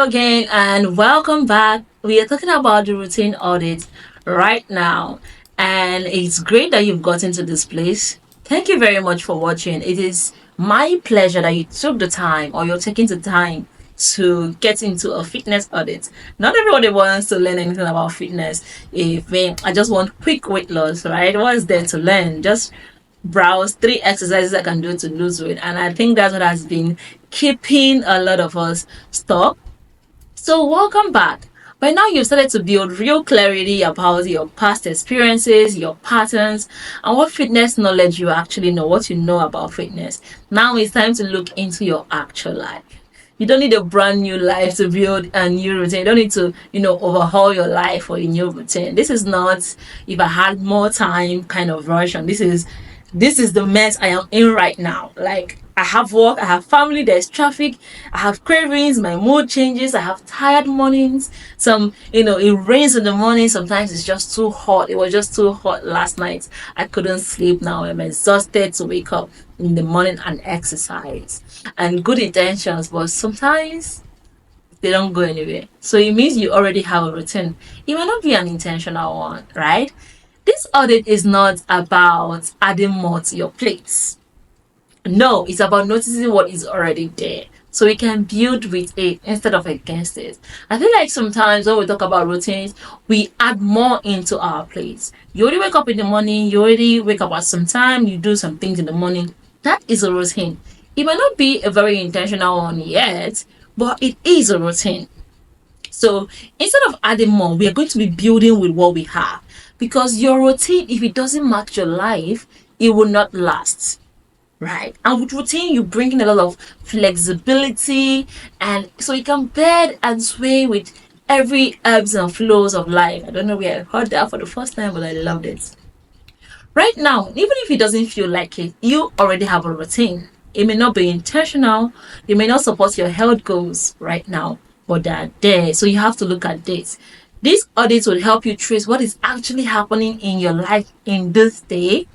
again and welcome back. We are talking about the routine audit right now, and it's great that you've gotten to this place. Thank you very much for watching. It is my pleasure that you took the time or you're taking the time to get into a fitness audit. Not everybody wants to learn anything about fitness. If I just want quick weight loss, right? What's there to learn? Just browse three exercises I can do to lose weight. And I think that's what has been keeping a lot of us stuck. So, welcome back. By now, you've started to build real clarity about your past experiences, your patterns, and what fitness knowledge you actually know, what you know about fitness. Now it's time to look into your actual life. You don't need a brand new life to build a new routine. You don't need to, overhaul your life for a new routine. This is not if I had more time kind of version. This is the mess I am in right now. Like, I have work, I have family, there's traffic, I have cravings, my mood changes, I have tired mornings. It rains in the morning, sometimes it's just too hot. It was just too hot last night. I couldn't sleep now. I'm exhausted to wake up in the morning and exercise. And good intentions, but sometimes they don't go anywhere. So it means you already have a routine. It might not be an intentional one, right? This audit is not about adding more to your plates. No, it's about noticing what is already there so we can build with it instead of against it. I feel like sometimes when we talk about routines, we add more into our plates. You already wake up in the morning, you already wake up at some time, you do some things in the morning. That is a routine. It might not be a very intentional one yet, but it is a routine. So instead of adding more, we are going to be building with what we have. Because your routine, if it doesn't match your life, it will not last. Right? And with routine, you bring in a lot of flexibility, and so you can bend and sway with every ebbs and flows of life. I don't know where I heard that for the first time, but I loved it. Right now, even if it doesn't feel like it, you already have a routine. It may not be intentional, it may not support your health goals right now, but they're there. So you have to look at this. These audits will help you trace what is actually happening in your life in this day.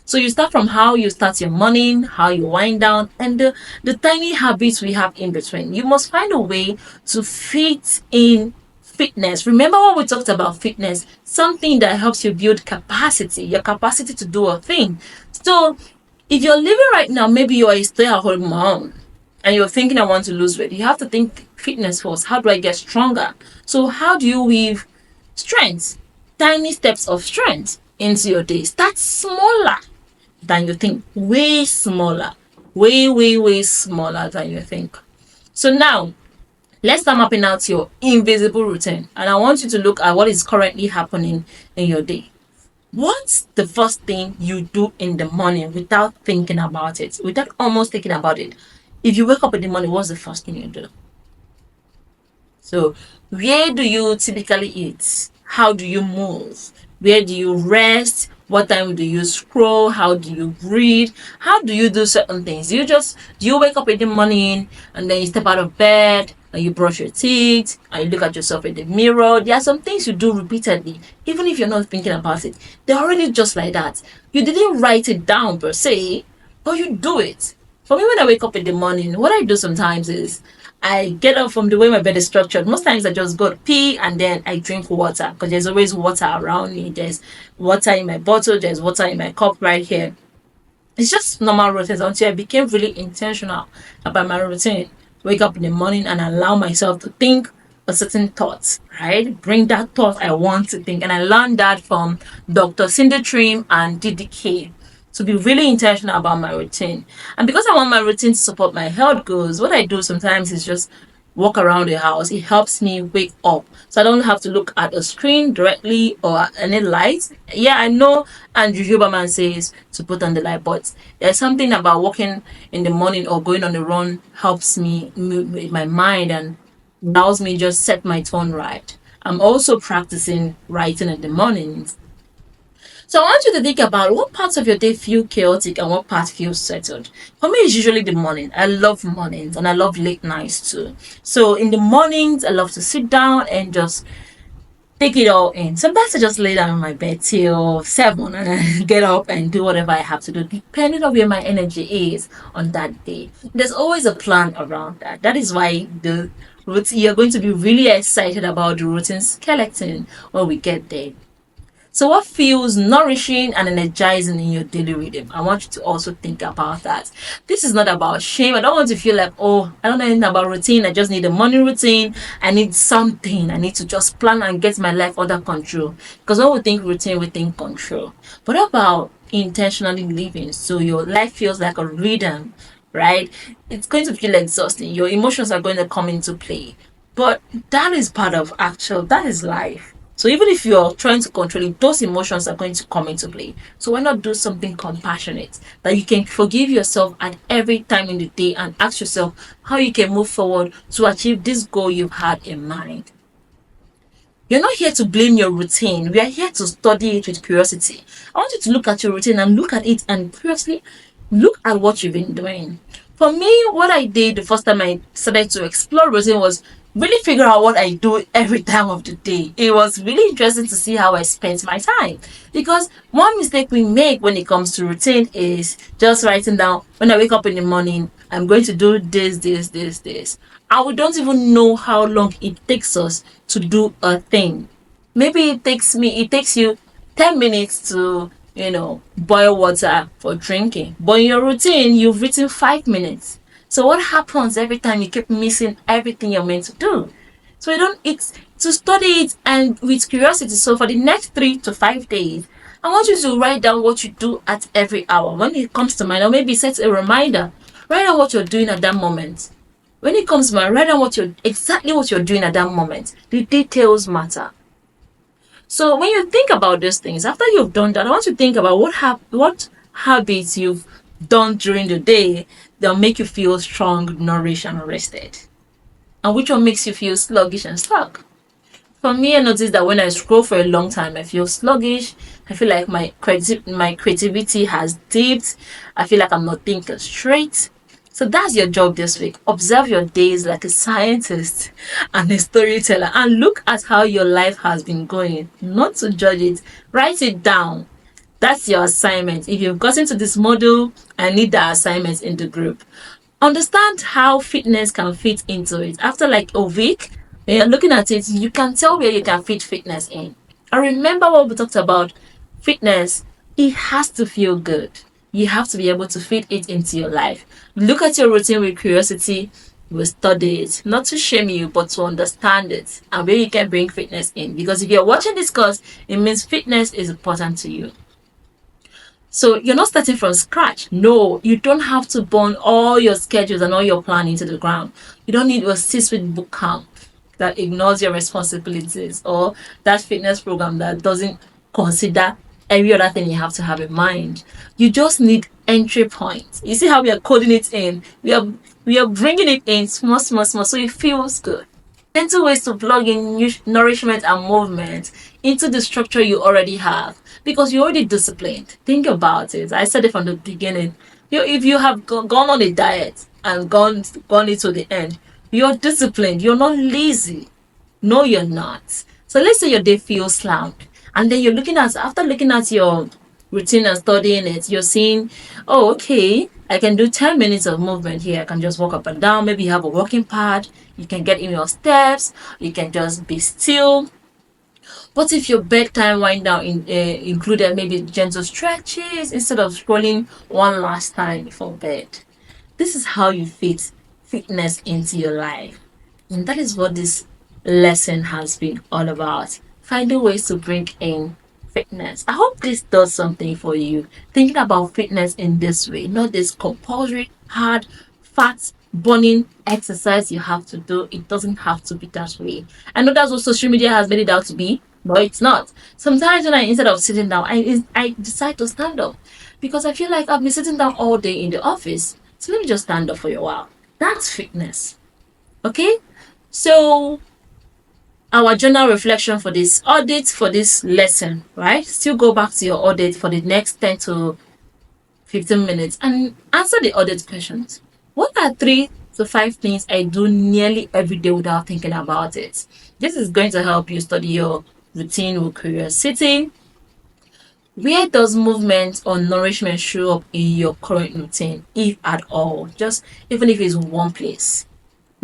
So you start from how you start your morning, how you wind down, and the tiny habits we have in between. You must find a way to fit in fitness. Remember when we talked about fitness, something that helps you build capacity, your capacity to do a thing. So if you're living right now, maybe you're a stay-at-home mom and you're thinking I want to lose weight, you have to think fitness first. How do I get stronger? So how do you weave strength, tiny steps of strength into your day? Start smaller than you think. Way smaller. Way smaller than you think. So now, let's start mapping out your invisible routine. And I want you to look at what is currently happening in your day. What's the first thing you do in the morning without thinking about it? Without almost thinking about it? If you wake up in the morning, what's the first thing you do? So, where do you typically eat? How do you move? Where do you rest? What time do you scroll? How do you read? How do you do certain things? Do you wake up in the morning and then you step out of bed and you brush your teeth and you look at yourself in the mirror? There are some things you do repeatedly, even if you're not thinking about it. They're already just like that. You didn't write it down per se, but you do it. For me, when I wake up in the morning, what I do sometimes is I get up from the way my bed is structured. Most times I just go to pee and then I drink water because there's always water around me. There's water in my bottle. There's water in my cup right here. It's just normal routines until I became really intentional about my routine. Wake up in the morning and allow myself to think a certain thought, right? Bring that thought I want to think. And I learned that from Dr. Cindy Trim and DDK. To be really intentional about my routine. And because I want my routine to support my health goals, what I do sometimes is just walk around the house. It helps me wake up. So I don't have to look at a screen directly or any lights. Yeah, I know Andrew Huberman says to put on the light, but there's something about walking in the morning or going on a run helps me move with my mind and allows me just set my tone right. I'm also practicing writing in the mornings. So I want you to think about what parts of your day feel chaotic and what parts feel settled. For me, it's usually the morning. I love mornings and I love late nights too. So in the mornings, I love to sit down and just take it all in. Sometimes I just lay down in my bed till 7 and I get up and do whatever I have to do, depending on where my energy is on that day. There's always a plan around that. That is why the routine, you're going to be really excited about the routine skeleton when we get there. So, what feels nourishing and energizing in your daily rhythm? I want you to also think about that. This is not about shame. I don't want to feel like, oh, I don't know anything about routine. I just need a morning routine. I need something. I need to just plan and get my life under control. Because when we think routine, we think control. But what about intentionally living so your life feels like a rhythm, right? It's going to feel exhausting. Your emotions are going to come into play. But that is part of that is life. So even if you're trying to control it, those emotions are going to come into play. So why not do something compassionate that you can forgive yourself at every time in the day and ask yourself how you can move forward to achieve this goal you've had in mind. You're not here to blame your routine. We are here to study it with curiosity. I want you to look at your routine and look at it and curiously look at what you've been doing. For me, what I did the first time I started to explore routine was really figure out what I do every time of the day. It was really interesting to see how I spent my time. Because one mistake we make when it comes to routine is just writing down, when I wake up in the morning, I'm going to do this. And we don't even know how long it takes us to do a thing. Maybe it takes you 10 minutes to, boil water for drinking. But in your routine, you've written 5 minutes. So what happens every time you keep missing everything you're meant to do? So it's to study it and with curiosity. So for the next 3 to 5 days, I want you to write down what you do at every hour. When it comes to mind, or maybe set a reminder. Write down what you're doing at that moment. When it comes to mind, write down exactly what you're doing at that moment. The details matter. So when you think about these things, after you've done that, I want you to think about what habits you've done during the day that make you feel strong, nourished, and rested, and which one makes you feel sluggish and stuck. For me, I notice that when I scroll for a long time, I feel sluggish. I feel like my creativity has dipped. I feel like I'm not thinking straight. So that's your job this week. Observe your days like a scientist and a storyteller and look at how your life has been going. Not to judge it, write it down. That's your assignment. If you've gotten to this model, I need the assignments in the group. Understand how fitness can fit into it. After like a week, when you're looking at it, you can tell where you can fit fitness in. And remember what we talked about fitness, it has to feel good. You have to be able to fit it into your life. Look at your routine with curiosity. We study it, not to shame you, but to understand it and where you can bring fitness in. Because if you're watching this course, it means fitness is important to you. So you're not starting from scratch. No, you don't have to burn all your schedules and all your planning to the ground. You don't need a 6 week boot camp that ignores your responsibilities or that fitness program that doesn't consider every other thing you have to have in mind. You just need entry points. You see how we are coding it in? We are bringing it in small, so it feels good. Gentle ways to plug in nourishment and movement into the structure you already have because you're already disciplined. Think about it. I said it from the beginning. If you have gone on a diet and gone into the end, you're disciplined. You're not lazy. No, you're not. So let's say your day feels slammed, and then after looking at your routine and studying it, you're seeing, oh, okay, I can do 10 minutes of movement here. I can just walk up and down. Maybe you have a walking pad. You can get in your steps. You can just be still. What if your bedtime wind down included maybe gentle stretches instead of scrolling one last time before bed? This is how you fit fitness into your life. And that is what this lesson has been all about. Finding ways to bring in fitness. I hope this does something for you. Thinking about fitness in this way, not this compulsory, hard, fat burning exercise you have to do. It doesn't have to be that way. I know that's what social media has made it out to be, but it's not. Sometimes when instead of sitting down, I decide to stand up because I feel like I've been sitting down all day in the office. So let me just stand up for a while. That's fitness. Okay? So our journal reflection for this audit, for this lesson, right? Still go back to your audit for the next 10 to 15 minutes and answer the audit questions. What are 3 to 5 things I do nearly every day without thinking about it? This is going to help you study your routine with curiosity. Where does movement or nourishment show up in your current routine, if at all? Just even if it's one place.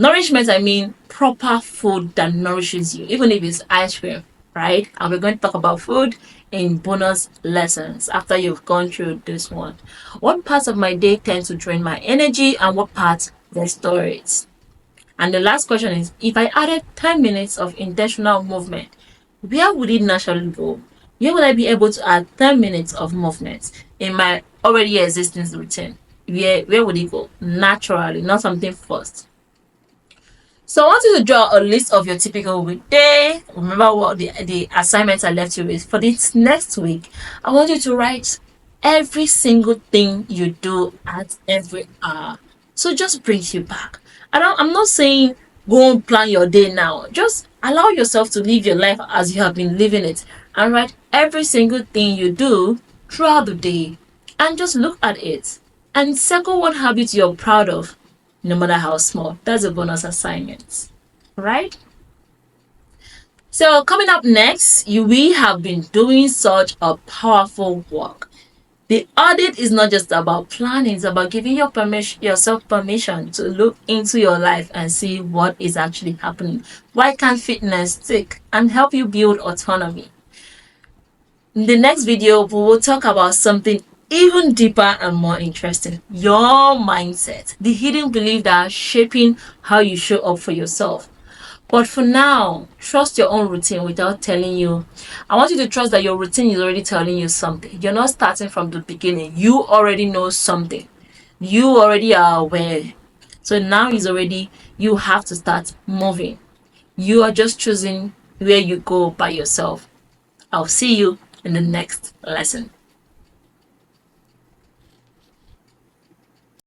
Nourishment, I mean proper food that nourishes you, even if it's ice cream, right? And we're going to talk about food in bonus lessons after you've gone through this one. What parts of my day tend to drain my energy and what parts restore it? And the last question is, if I added 10 minutes of intentional movement, where would it naturally go? Where would I be able to add 10 minutes of movement in my already existing routine? Where would it go? Naturally, not something forced. So I want you to draw a list of your typical weekday. Remember what the assignments I left you with. For this next week, I want you to write every single thing you do at every hour. So just brings you back. I'm not saying go and plan your day now. Just allow yourself to live your life as you have been living it. And write every single thing you do throughout the day. And just look at it. And circle one habit you're proud of, no matter how small. That's a bonus assignment, right? So coming up next, we have been doing such a powerful work. The audit is not just about planning, it's about giving yourself permission to look into your life and see what is actually happening. Why can't fitness stick and help you build autonomy? In the next video, we will talk about something even deeper and more interesting: your mindset, the hidden belief that are shaping how you show up for yourself. But for now, trust your own routine without telling you. I want you to trust that your routine is already telling you something. You're not starting from the beginning. You already know something. You already are aware. So now is already, you have to start moving. You are just choosing where you go by yourself. I'll see you in the next lesson.